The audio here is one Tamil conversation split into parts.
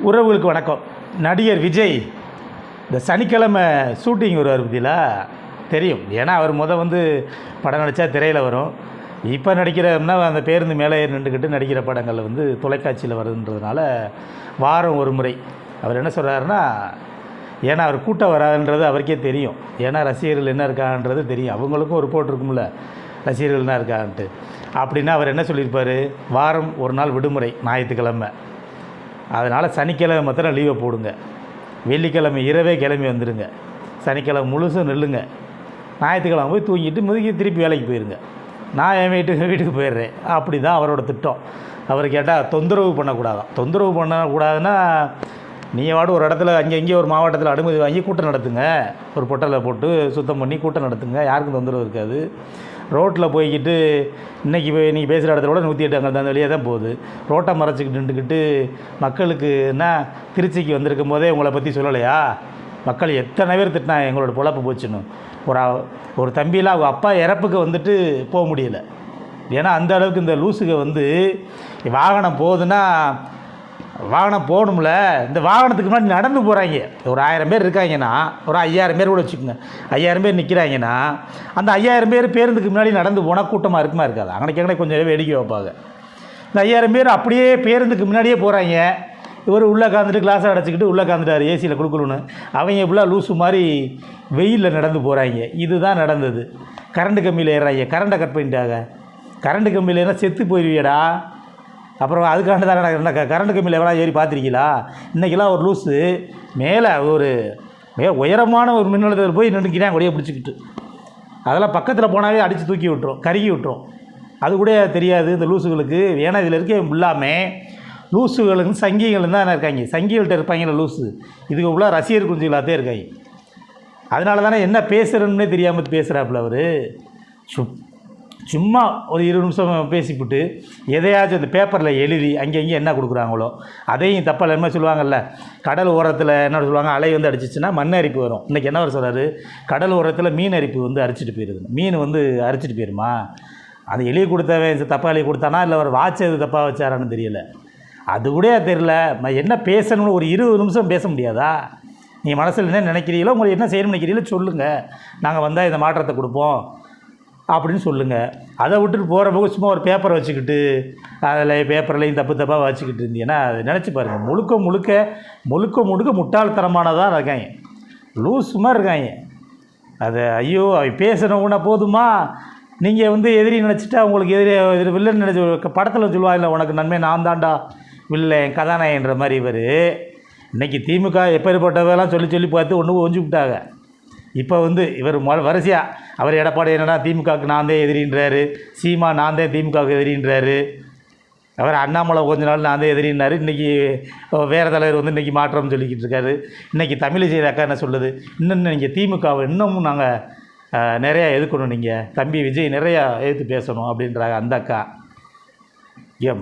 உறவுகளுக்கு வணக்கம். நடிகர் விஜய் இந்த சனிக்கிழமை ஷூட்டிங் வருவார் பற்றிலா தெரியும். ஏன்னா அவர் படம் நடித்தா திரையில் வரும். இப்போ நடிக்கிறன்னா அந்த பேருந்து மேலே நின்றுக்கிட்டு நடிக்கிற படங்கள் தொலைக்காட்சியில் வருதுன்றதுனால வாரம் ஒரு முறை அவர் என்ன சொல்கிறாருன்னா, ஏன்னா அவர் கூட்டம் வராதுன்றது அவருக்கே தெரியும். ஏன்னா ரசிகர்கள் என்ன இருக்காங்கன்றது தெரியும். அவங்களுக்கும் ஒரு ரிப்போர்ட் இருக்கும்ல, ரசிகர்கள் என்ன இருக்கான்ட்டு. அப்படின்னா அவர் என்ன சொல்லியிருப்பார், வாரம் ஒரு நாள் விடுமுறை ஞாயிற்றுக்கிழமை, அதனால் சனிக்கிழமை மாத்திரம் லீவை போடுங்க, வெள்ளிக்கிழமை இரவே கிளம்பி வந்துடுங்க, சனிக்கிழமை முழுசும் நில்லுங்க, ஞாயிற்றுக்கிழமை போய் தூங்கிட்டு முதுகி திருப்பி வேலைக்கு போயிருங்க, நான் என் வீட்டுக்கு போயிடுறேன். அப்படி தான் அவரோட திட்டம். அவர் கேட்டால் தொந்தரவு பண்ணக்கூடாதான். தொந்தரவு பண்ணக்கூடாதுன்னா நீங்கள் ஒரு இடத்துல அங்கே ஒரு மாவட்டத்தில் அனுமதி வாங்கி கூட்டம் நடத்துங்க, ஒரு பொட்டலை போட்டு சுத்தம் பண்ணி கூட்டம் நடத்துங்க, யாருக்கும் தொந்தரவு இருக்காது. ரோட்டில் போய்கிட்டு இன்றைக்கி நீங்கள் பேசுகிற இடத்துல கூட 108 அங்கே அந்த வழியாக தான் போகுது. ரோட்டை மறைச்சிக்கிட்டு நின்றுக்கிட்டு மக்களுக்கு என்ன திருச்சிக்கு வந்திருக்கும் போதே உங்களை பற்றி சொல்லலையா, மக்கள் எத்தனை பேர் திட்டினா எங்களோட பொழப்பு போச்சுன்னு. ஒரு தம்பியில் அவங்க அப்பா இறப்புக்கு போக முடியலை. ஏன்னா அந்த அளவுக்கு இந்த லூசுக வாகனம் போகுதுன்னா வாகனம் போகணும்ல, இந்த வாகனத்துக்கு முன்னாடி நடந்து போகிறாங்க. ஒரு 1000 பேர் இருக்காங்கன்னா, ஒரு 5000 பேர் கூட வச்சுக்கோங்க, 5000 பேர் நிற்கிறாங்கன்னா, அந்த 5000 பேர் பேருந்துக்கு முன்னாடி நடந்து போனால் கூட்டமாக இருக்குமா இருக்காது? அங்கனைக்கு கொஞ்சம் வேடிக்கை வைப்பாங்க. இந்த 5000 பேர் அப்படியே பேருந்துக்கு முன்னாடியே போகிறாங்க. இவர் உள்ளே காந்துட்டு கிளாஸை அடைச்சிக்கிட்டு உள்ளே காந்துட்டார் ஏசியில் குழுக்குழுன்னு. அவங்க இப்படிலாம் லூஸு மாதிரி வெயிலில் நடந்து போகிறாங்க. இதுதான் நடந்தது. கரண்ட் கம்பியில் ஏறாங்க, கரண்ட்டை கட் பண்ணிட்டாங்க. கரண்ட் கம்பியில் ஏன்னா செத்து போயிடுவியடா. அப்புறம் அதுக்காண்டு தான் கரண்ட் கம்பியில் எவ்வளோ ஏறி பார்த்துருக்கீங்களா? இன்றைக்கெல்லாம் ஒரு லூஸு மேலே உயரமான ஒரு மின்னழுத்தத்தில் போய் நின்றுக்கிறான் கொடியை பிடிச்சிக்கிட்டு. அதெல்லாம் பக்கத்தில் போனாவே அடித்து தூக்கி விட்டுரும், கருகி விட்டுரும். அது கூட தெரியாது இந்த லூஸுகளுக்கு. ஏன்னா இதில் இருக்க இல்லாமல் லூஸுகளுக்கு சங்கிகள் தான் இருக்காங்க. சங்கிகள்கிட்ட இருப்பாங்களே லூஸு, இதுக்கு உள்ள ரசிகர் குஞ்சுகளாகத்தே இருக்காங்க. அதனால தானே என்ன பேசுகிறேன்னே தெரியாமல் பேசுகிறாப்புல அவர். சும்மா ஒரு 20 நிமிஷம் பேசிவிட்டு எதையாச்சும் அந்த பேப்பரில் எழுதி அங்கங்கே என்ன கொடுக்குறாங்களோ அதையும் தப்பாக என்ன சொல்லுவாங்கள்ல, கடல் ஓரத்தில் என்ன சொல்லுவாங்க, அலை அடிச்சிச்சுன்னா மண் அரிப்பு வரும். இன்றைக்கி என்ன அவர் சொல்கிறாரு, கடல் ஓரத்தில் மீன் அரிப்பு அரிச்சிட்டு போயிடுது. மீன் அரிச்சிட்டு போயிடுமா? அது எழுதி கொடுத்தவன் தப்பாக எழுதி கொடுத்தானா இல்லை அவர் வாட்சது தப்பாக வச்சாரான்னு தெரியலை. அது கூட தெரியல. என்ன பேசணும்னு ஒரு 20 நிமிஷம் பேச முடியாதா? நீங்கள் மனசில் என்ன நினைக்கிறீங்களோ, உங்களுக்கு என்ன செய்யணும்னு நினைக்கிறீங்களோ சொல்லுங்கள், நாங்கள் வந்தால் இந்த மாற்றத்தை கொடுப்போம் அப்படின்னு சொல்லுங்கள். அதை விட்டுட்டு போகிற போக சும்மா ஒரு பேப்பரை வச்சுக்கிட்டு அதில் பேப்பர்லையும் தப்பாக வச்சுக்கிட்டு இருந்தீங்கன்னா அதை நினச்சி பாருங்கள். முழுக்க முட்டாள்தனமானதாக இருக்காங்க, லூஸ் மாதிரி இருக்காங்க. அது ஐயோ பேசணுன்னா போதுமா, நீங்கள் எதிரி நினச்சிட்டா உங்களுக்கு எதிரி வில்லன் நினச்சி படத்தில் சொல்லுவாங்க, உனக்கு நன்மை நான் தாண்டா வில்லன் கதாநாயகன்ற மாதிரி. இவர் இன்றைக்கி திமுக எப்பேற்பட்டவெல்லாம் சொல்லி பார்த்து ஒன்று ஒஞ்சி விட்டாங்க. இப்போ இவர் வரிசையாக அவர் எடப்பாடி என்னடா திமுகவுக்கு நான் தான் எதிரின்றாரு, சீமா நான் தான் திமுகவுக்கு எதிரின்றாரு, அவர் அண்ணாமலை கொஞ்ச நாள் நான் தான் எதிரின்னாரு. இன்றைக்கி வேறு தலைவர் இன்றைக்கி மாற்றம்னு சொல்லிக்கிட்டு இருக்காரு. இன்றைக்கி தமிழிசை அக்கா என்ன சொல்லுது, இன்னும் நீங்கள் திமுகவை இன்னமும் நாங்கள் நிறையா எதிர்க்கணும், நீங்கள் தம்பி விஜய் நிறையா எதிர்த்து பேசணும் அப்படின்றாங்க அந்த அக்கா.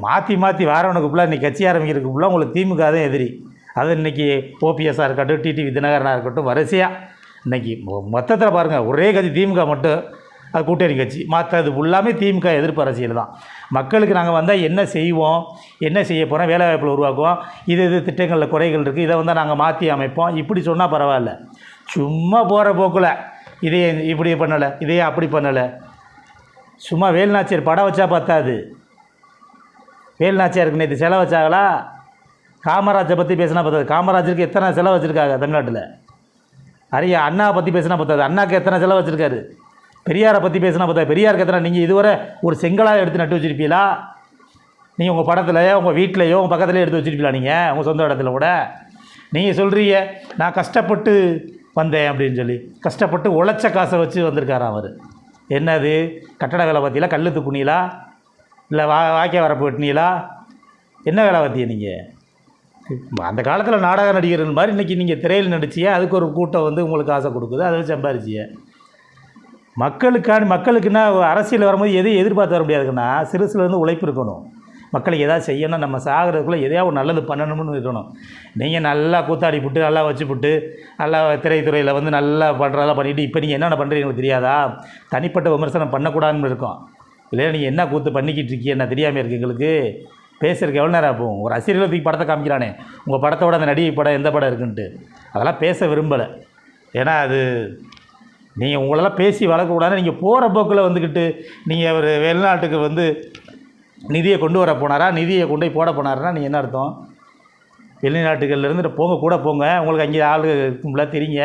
மாற்றி வாரவனுக்கு ஃபுல்லாக இன்றைக்கி கட்சி ஆரம்பிக்கிறதுக்கு ஃபுல்லாக உங்களுக்கு திமுக தான் எதிரி. அது இன்றைக்கி ஓபிஎஸ்ஸாக இருக்கட்டும், டிடிவி தினகரனாக இருக்கட்டும், வரிசையாக இன்றைக்கி மொத்தத்தில் பாருங்கள், ஒரே கட்சி திமுக மட்டும், அது கூட்டணி கட்சி. மற்றது ஃபுல்லாமே திமுக எதிர்ப்பு அரசியல் தான். மக்களுக்கு நாங்கள் வந்தால் என்ன செய்வோம், என்ன செய்ய போகிறோம், வேலைவாய்ப்பில் உருவாக்குவோம், இது திட்டங்களில் குறைகள் இருக்குது, இதை நாங்கள் மாற்றி அமைப்போம், இப்படி சொன்னால் பரவாயில்ல. சும்மா போகிற போக்கில் இதையே இப்படி பண்ணலை, இதையே அப்படி பண்ணலை. சும்மா வேலுநாச்சியார் படம் வச்சா பத்தாது. வேலுநாச்சியாருக்கு நேற்று செலவு வச்சாங்களா? காமராஜரை பற்றி பேசினா பத்தாது. காமராஜருக்கு எத்தனை செலவு வச்சுருக்காங்க தமிழ்நாட்டில்? அண்ணாவை பற்றி பேசினா பத்தாது. அண்ணாக்கு எத்தனை செலவு வச்சுருக்காரு? பெரியாரை பற்றி பேசினா பத்தாது. பெரியாருக்கு எத்தனை? நீங்கள் இதுவரை ஒரு செங்கலாக எடுத்து நட்டு வச்சுருப்பீங்களா? நீங்கள் உங்கள் படத்துலையோ உங்கள் வீட்டிலையோ உங்கள் பக்கத்துலேயே எடுத்து வச்சுருப்பீங்களா? நீங்கள் உங்கள் சொந்த இடத்துல கூட நீங்கள் சொல்கிறீங்க நான் கஷ்டப்பட்டு வந்தேன் அப்படின்னு சொல்லி. கஷ்டப்பட்டு உழைச்ச காசை வச்சு வந்திருக்காராம் அவர். என்னது கட்டட வேலை பார்த்தீங்களா, கல் துப்புனீங்களா, இல்லை வாய்க்கால் வரப்பு வெட்டினீங்களா, என்ன வேலை பார்த்திய நீங்கள்? அந்த காலத்தில் நாடக நடிகர்கள் மாதிரி இன்றைக்கி நீங்கள் திரையில் நடிச்சிய, அதுக்கு ஒரு கூட்டம் உங்களுக்கு ஆசை கொடுக்குது, அதை சம்பாரிச்சிய. மக்களுக்குன்னா அரசியல் வரும்போது எதையும் எதிர்பார்த்து வர முடியாதுக்குன்னா சிறுசுலேருந்து உழைப்பு இருக்கணும். மக்களுக்கு எதாவது செய்யணும், நம்ம சாகிறதுக்குள்ளே எதையாவது ஒரு நல்லது பண்ணணும்னு இருக்கணும். நீங்கள் நல்லா கூத்தாடி போட்டு நல்லா வச்சுப்புட்டு நல்லா திரைத்துறையில் நல்லா பண்ணுறதெல்லாம் பண்ணிவிட்டு இப்போ நீங்கள் என்னென்ன பண்ணுறீங்களுக்கு தெரியாதா? தனிப்பட்ட விமர்சனம் பண்ணக்கூடாதுன்னு இருக்கும். இல்லையா நீங்கள் என்ன கூத்து பண்ணிக்கிட்டு இருக்கீங்க, என்ன தெரியாமல் இருக்குது எங்களுக்கு. பேசுறதுக்கு எவ்வளோ நேரம் போகும்? ஒரு ரசிகர்களை தூக்கி படத்தை காமிக்கிறானே, உங்கள் படத்தோட அந்த நடிகை படம் எந்த படம் இருக்குன்ட்டு, அதெல்லாம் பேச விரும்பலை. ஏன்னா அது நீங்கள் உங்களெல்லாம் பேசி வளர்க்கக்கூடாது. நீங்கள் போகிற போக்கில் வந்துக்கிட்டு நீங்கள் ஒரு வெளிநாட்டுக்கு வந்து நிதியை கொண்டு வர போனாரா, நிதியை கொண்டு போய் போட போனாருன்னா நீங்கள் என்ன அர்த்தம்? வெளிநாட்டுகள்லேருந்து போங்க, கூட போங்க, உங்களுக்கு அங்கே ஆள் இருக்கும்ல தெரியுங்க.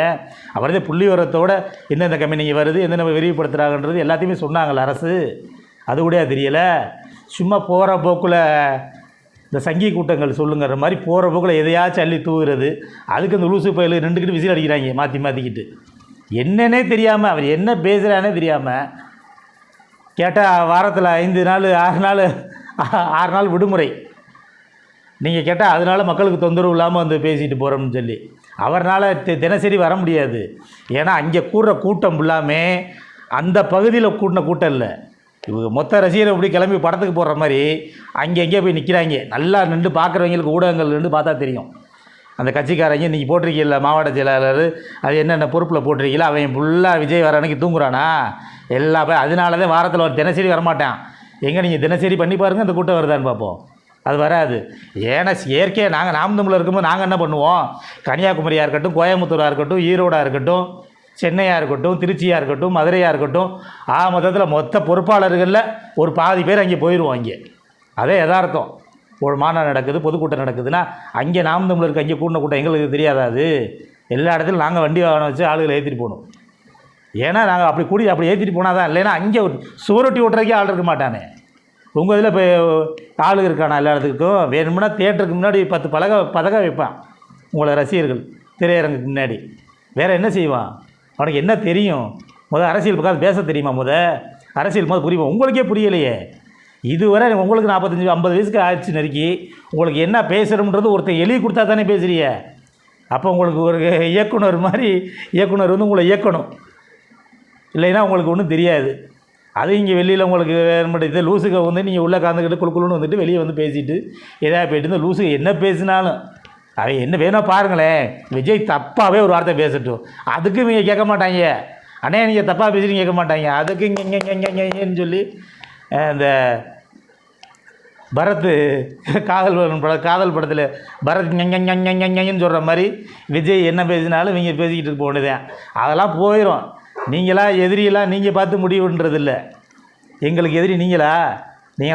அவரதே புள்ளி வரத்தோட எந்தெந்த கம்பெனிங்க வருது, எந்தெந்த விரிவுபடுத்துகிறாங்கன்றது எல்லாத்தையுமே சொன்னாங்கள்ல அரசு. அது கூட தெரியலை. சும்மா போகிற போக்கில் இந்த சங்கி கூட்டங்கள் சொல்லுங்கிற மாதிரி போகிற போக்கில் எதையாச்சும் அள்ளி தூவுறது. அதுக்கு இந்த லூசு பயில நின்றுக்கிட்டு விசில் அடிக்கிறாங்க மாற்றிக்கிட்டு. என்னன்னே தெரியாமல், அவர் என்ன பேசுகிறானே தெரியாமல். கேட்டால் வாரத்தில் 5 நாள் 6 நாள் விடுமுறை. நீங்கள் கேட்டால் அதனால் மக்களுக்கு தொந்தரவு இல்லாமல் வந்து பேசிட்டு போகிறோம்னு சொல்லி அவரால் தினசரி வர முடியாது. ஏன்னா அங்கே கூடுற கூட்டம் ஃபுல்லாமே அந்த பகுதியில் கூட்டின கூட்டம் இல்லை. இவங்க மொத்த ரசிகரை இப்படி கிளம்பி படத்துக்கு போடுற மாதிரி அங்கே போய் நிற்கிறாங்க. நல்லா நின்று பார்க்குறவங்களுக்கு ஊடகங்கள் நின்று பார்த்தா தெரியும். அந்த கட்சிக்காரங்க இன்றைக்கி போட்டிருக்கீங்கள மாவட்ட செயலாளர், அது என்னென்ன பொறுப்பில் போட்டிருக்கீங்களா, அவன் ஃபுல்லாக விஜய் வர அன்றைக்கி தூங்குறானா எல்லா பேர். அதனால தான் வாரத்தில் ஒரு தினசரி வரமாட்டான். எங்கே நீங்கள் தினசரி பண்ணி பாருங்கள், அந்த கூட்டம் வருதான்னு பார்ப்போம். அது வராது. ஏன்னா இயற்கையாக நாங்கள் நாம் தமிழில் இருக்கும்போது நாங்கள் என்ன பண்ணுவோம், கன்னியாகுமரியாக இருக்கட்டும், கோயம்புத்தூராக இருக்கட்டும், ஈரோடாக இருக்கட்டும், சென்னையாக இருக்கட்டும், திருச்சியாக இருக்கட்டும், மதுரையாக இருக்கட்டும், மொத்தத்தில் மொத்த பொறுப்பாளர்களில் ஒரு பாதி பேர் அங்கே போயிடுவோம். அங்கே அதே யதார்த்தம். ஒரு மாநாடு நடக்குது, பொதுக்கூட்டம் நடக்குதுன்னா அங்கே நாம் தமிழருக்கு அங்கே கூட்டின கூட்டம் எங்களுக்கு தெரியாதாது? எல்லா இடத்துலையும் நாங்கள் வண்டி வாகனம் வச்சு ஆளுகளை ஏற்றிட்டு போகணும். ஏன்னா நாங்கள் அப்படி ஏற்றிட்டு போனால் தான். இல்லைன்னா அங்கே சுவரொட்டி ஓட்டுறதுக்கே ஆள் இருக்க மாட்டானே. உங்கள் இதில் இப்போ ஆளுங்க இருக்கானா எல்லா இடத்துக்கும்? வேணும்னா தேட்டருக்கு முன்னாடி 10 பதக்கம் வைப்பான் உங்களை ரசிகர்கள் திரையரங்குக்கு முன்னாடி. வேறு என்ன செய்வான்? அவனுக்கு என்ன தெரியும்? அரசியல் பக்கம் பேச தெரியுமா? அரசியல் புரியுமா? உங்களுக்கே புரியலையே. இதுவரை உங்களுக்கு 45-50 வயசுக்கு ஆச்சு நெருக்கி, உங்களுக்கு என்ன பேசுகிறோம்ன்றது ஒருத்தர் எழுதி கொடுத்தா தானே பேசுகிறீங்க. அப்போ உங்களுக்கு ஒரு இயக்குனர் மாதிரி இயக்குனர் வந்து உங்களை இயக்கணும். இல்லைன்னா உங்களுக்கு ஒன்றும் தெரியாது. அது இங்கே வெளியில் உங்களுக்கு இது லூசுக வந்து நீங்கள் உள்ளே கலந்துக்கிட்டு குழுக்குழுன்னு வந்துட்டு வெளியே வந்து பேசிட்டு எதாவது போய்ட்டு இந்த லூசுக என்ன பேசினாலும் அவன் என்ன வேணும் பாருங்களேன். விஜய் தப்பாகவே ஒரு வார்த்தை பேசட்டும், அதுக்கு இவங்க கேட்க மாட்டாங்க. அண்ணே நீங்கள் தப்பாக பேசுகிறீங்க கேட்க மாட்டாங்க. அதுக்கு இங்கேன்னு சொல்லி இந்த பரத் காதல் படத்தில் பரத் ஞன்னு சொல்கிற மாதிரி விஜய் என்ன பேசினாலும் இவங்க பேசிக்கிட்டு இருக்க போனதுதான். அதெல்லாம் போயிடும். நீங்களாம் எதிரியெல்லாம் நீங்கள் பார்த்து முடிவுன்றதில்லை. எங்களுக்கு எதிரி நீங்களா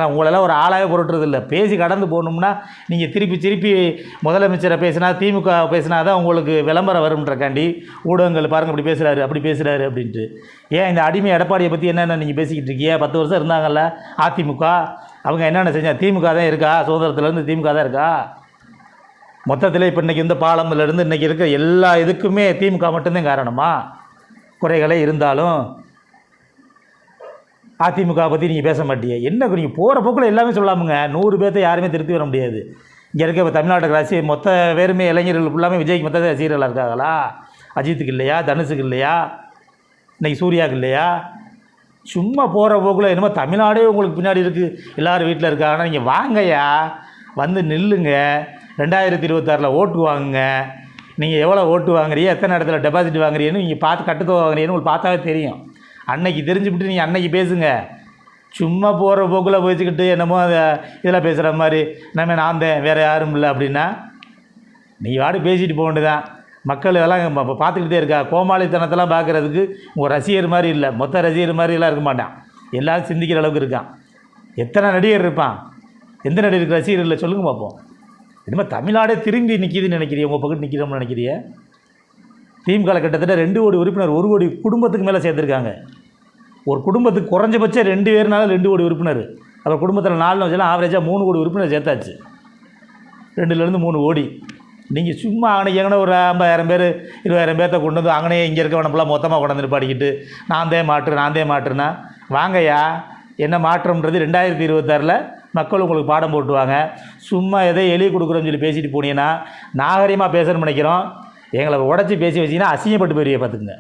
உங்களெல்லாம் ஒரு ஆளாக பொருட்டுறதில்லை. பேசி கடந்து போகணும்னா நீங்கள் திருப்பி முதலமைச்சரை பேசினா, திமுக பேசினா தான் உங்களுக்கு விளம்பரம் வரும்ன்றக்காண்டி ஊடகங்கள் பாருங்கள் அப்படி பேசுகிறாரு அப்படின்ட்டு. ஏன் இந்த அடிமை எடப்பாடியை பற்றி என்னென்ன நீங்கள் பேசிக்கிட்டு இருக்கீங்க? 10 வருஷம் இருந்தாங்கல்ல அதிமுக, அவங்க என்னென்ன செஞ்சால்? திமுக தான் இருக்கா? சுதந்திரத்துலேருந்து திமுக தான் இருக்கா? மொத்தத்தில் இப்போ இன்றைக்கி இந்த பாலம்லேருந்து இன்றைக்கி இருக்க எல்லா இதுக்குமே திமுக மட்டும்தான் காரணமா? குறைகளே இருந்தாலும் அதிமுக பற்றி நீங்கள் பேச மாட்டீங்க. என்ன நீங்கள் போகிற போக்கில் எல்லாமே சொல்லாமுங்க. 100 பேர்த்தை யாருமே திருத்தி வர முடியாது. இங்கே இருக்க இப்போ தமிழ்நாட்டுக்கு ரசிகர் மொத்த பேருமே இளைஞர்கள் ஃபுல்லாமே விஜய்க்கு மொத்த ரசிகர்களாக இருக்காங்களா? அஜித்துக்கு இல்லையா? தனுஷுக்கு இல்லையா? இன்றைக்கி சூர்யாவுக்கு இல்லையா? சும்மா போகிற போக்கில் என்னமோ தமிழ்நாடே உங்களுக்கு பின்னாடி இருக்குது, எல்லோரும் வீட்டில் இருக்காங்கன்னா நீங்கள் வாங்கய்யா, வந்து நில்லுங்க. 2026 ஓட்டு வாங்குங்க. நீங்கள் எவ்வளோ ஓட்டு வாங்குறீங்க, எத்தனை இடத்துல டெபாசிட் வாங்குறீங்கன்னு நீங்கள் பார்த்து கட்டுத்தொகை வாங்குறீங்கன்னு உங்களுக்கு பார்த்தாவே தெரியும். அன்னைக்கு தெரிஞ்சுவிட்டு நீங்கள் அன்னைக்கு பேசுங்க. சும்மா போகிற போக்கில் போய்ச்சிக்கிட்டு என்னமோ அதை இதில் பேசுகிற மாதிரி நான் தான் வேறு யாரும் இல்லை அப்படின்னா நீ வாடி பேசிட்டு போக வேண்டியதான். மக்கள் இதெல்லாம் பார்த்துக்கிட்டே இருக்கா. கோமாளித்தனத்தெல்லாம் பார்க்குறதுக்கு உங்கள் ரசிகர் மாதிரி இல்லை, மொத்த ரசிகர் மாதிரிலாம் இருக்க மாட்டான். எல்லோரும் சிந்திக்கிற அளவுக்கு இருக்கான். எத்தனை நடிகர் இருப்பான்? எந்த நடிகருக்கு ரசிகர் இல்லை சொல்லுங்கள் பார்ப்போம். இனிமேல் தமிழ்நாடே திரும்பி நிற்கிதுன்னு நினைக்கிறீங்க? உங்கள் பக்கத்து நிற்கிறோம்னு நினைக்கிறீங்க? திமுக கிட்டத்தட்ட 2 கோடி உறுப்பினர், 1 கோடி குடும்பத்துக்கு மேலே சேர்த்துருக்காங்க. ஒரு குடும்பத்துக்கு குறைஞ்சபட்சம் 2 பேர்னாலும் 2 கோடி உறுப்பினர். அப்புறம் குடும்பத்தில் 4 வச்சாலும் ஆவரேஜாக 3 கோடி உறுப்பினர் சேர்த்தாச்சு. 2லேருந்து 3 கோடி. நீங்கள் சும்மா அங்கே எங்கன்னா ஒரு 50,000 பேர் 20,000 பேர்த்த கொண்டு வந்து அங்கனே இங்கே இருக்கவனப்பெல்லாம் மொத்தமாக கொண்டாந்து பாடிக்கிட்டு நான் தான் மாற்றுனா வாங்கய்யா. என்ன மாற்றம்ன்றது 2026 மக்கள் உங்களுக்கு பாடம் போட்டுவாங்க. சும்மா எதை எழுதி கொடுக்குறோன்னு சொல்லி பேசிட்டு போனீங்கன்னா நாகரிகமாக பேசணும்னு நினைக்கிறோம். எங்களை உடச்சி பேசி வச்சிங்கன்னா அசிங்கப்பட்டு போயிருவீங்க பார்த்துக்குங்க.